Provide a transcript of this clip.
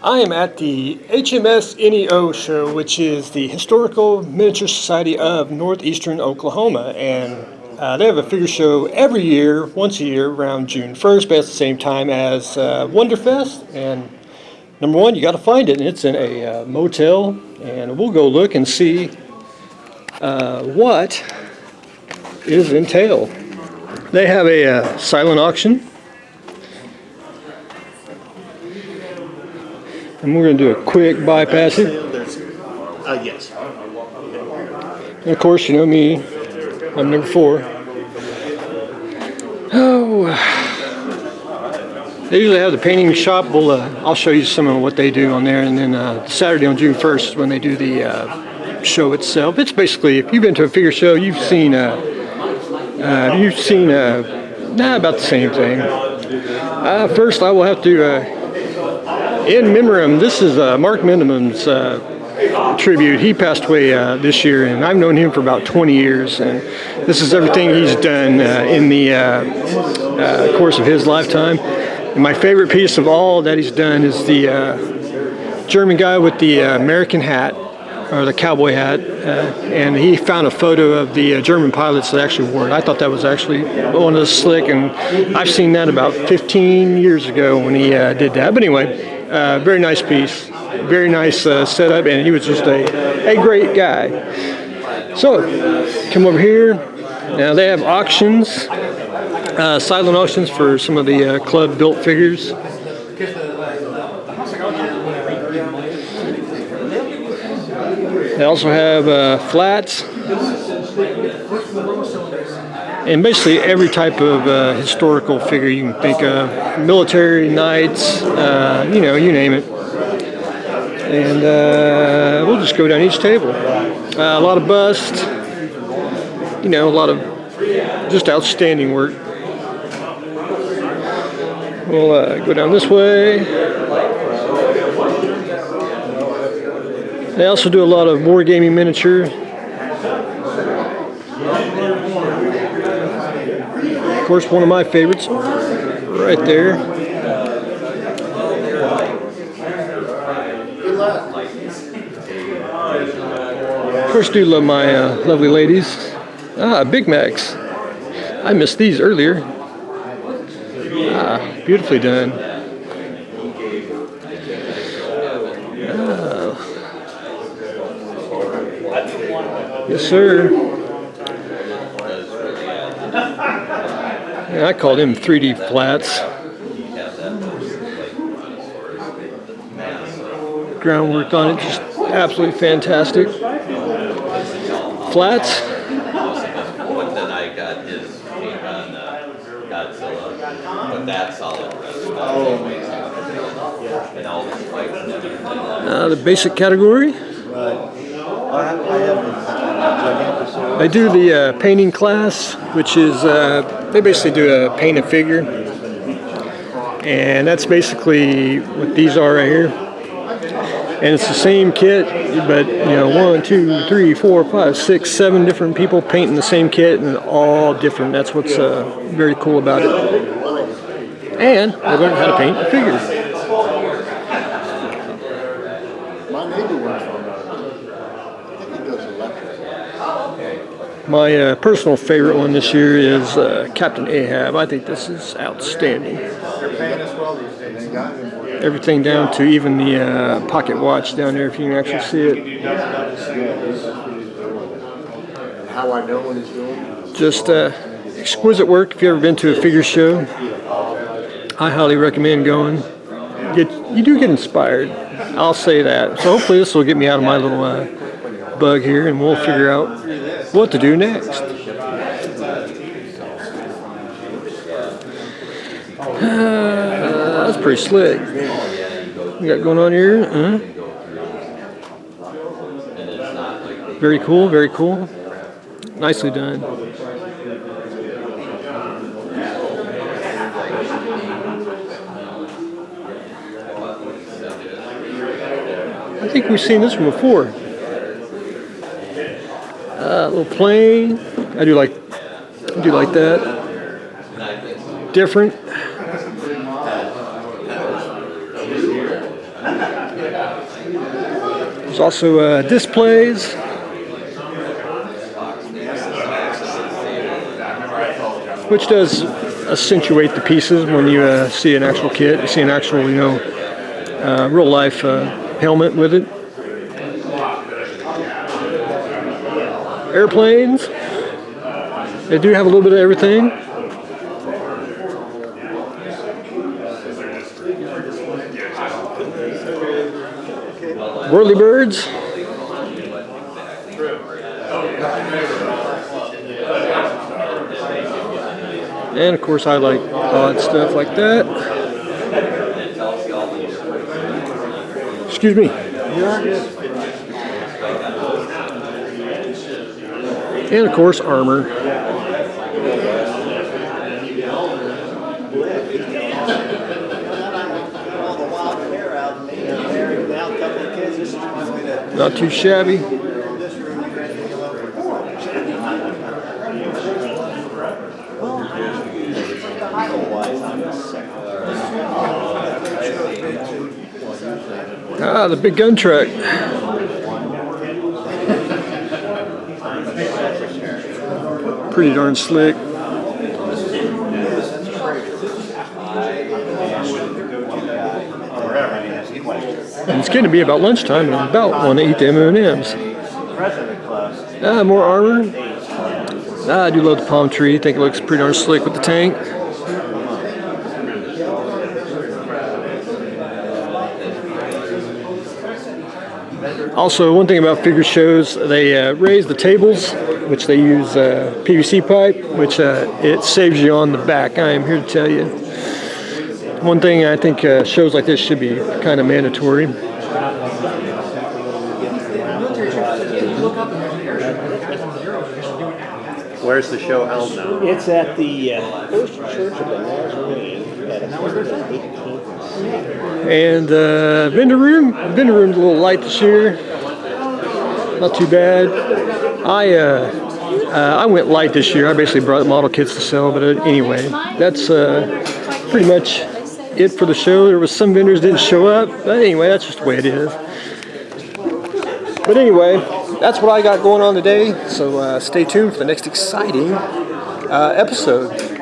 I am at the HMSNEO show, which is the Historical Miniature Society of Northeastern Oklahoma, and they have a figure show every year, once a year, around June 1st, but at the same time as Wonderfest. And number one, you got to find it, and it's in a motel, and we'll go look and see what is entailed. They have a silent auction. And we're going to do a quick bypass here. Yes. And of course, you know me, I'm number 4. Oh, they usually have the painting shop. I'll show you some of what they do on there. And then Saturday on June 1st is when they do the show itself. It's basically, if you've been to a figure show, you've seen about the same thing. First, I will have to. In memoriam, this is Mark Minimum's tribute. He passed away this year, and I've known him for about 20 years. And this is everything he's done in the course of his lifetime. And my favorite piece of all that he's done is the German guy with the American hat, or the cowboy hat. And he found a photo of the German pilots that actually wore it. I thought that was actually one of the slick, and I've seen that about 15 years ago when he did that. But anyway. Very nice piece, very nice setup, and he was just a great guy. So, come over here. Now they have auctions, silent auctions for some of the club-built figures. They also have flats. And basically every type of historical figure you can think of, military, knights, you name it. And we'll just go down each table. A lot of busts, a lot of just outstanding work. We'll go down this way. They also do a lot of wargaming miniature. Of course, one of my favorites, right there. Of course, do love my lovely ladies. Big Macs. I missed these earlier. Beautifully done. Yes, sir. I call them 3D flats. Groundwork on it, just absolutely fantastic. Flats. Then I got his take on Godzilla, but that's solid. And all the spikes and everything. The basic category. They do the painting class, which is they basically do a paint a figure, and that's basically what these are right here. And it's the same kit, but 1, 2, 3, 4, 5, 6, 7 different people painting the same kit, and all different. That's what's very cool about it. And they learn how to paint a figure. My personal favorite one this year is Captain Ahab. I think this is outstanding. Everything down to even the pocket watch down there, if you can actually see it. How I know when it's doing? Just exquisite work. If you've ever been to a figure show, I highly recommend going. You do get inspired. I'll say that. So hopefully this will get me out of my little bug here, and we'll figure out what to do next. That's pretty slick. We got going on here. Very cool, very cool. Nicely done. I think we've seen this one before. Little plane. I do like that. Different. There's also displays, which does accentuate the pieces when you see an actual kit. You see an actual, real life helmet with it. Airplanes. They do have a little bit of everything. Whirly birds. And of course I like odd stuff like that. Excuse me. And of course armor. Not too shabby. Ah, the big gun truck. Pretty darn slick. And it's getting to be about lunchtime, and I about want to eat the M&Ms. More armor. I do love the palm tree. I think it looks pretty darn slick with the tank. Also, one thing about figure shows, they raise the tables, which they use PVC pipe, which it saves you on the back. I am here to tell you. One thing I think shows like this should be kind of mandatory. Where's the show held now? It's at the First Church of the Nazarene at 118th. And vendor room's a little light this year. Not too bad. I went light this year. I basically brought model kits to sell, but anyway, that's pretty much it for the show. There was some vendors didn't show up, but anyway, that's just the way it is. But anyway, that's what I got going on today, so stay tuned for the next exciting episode.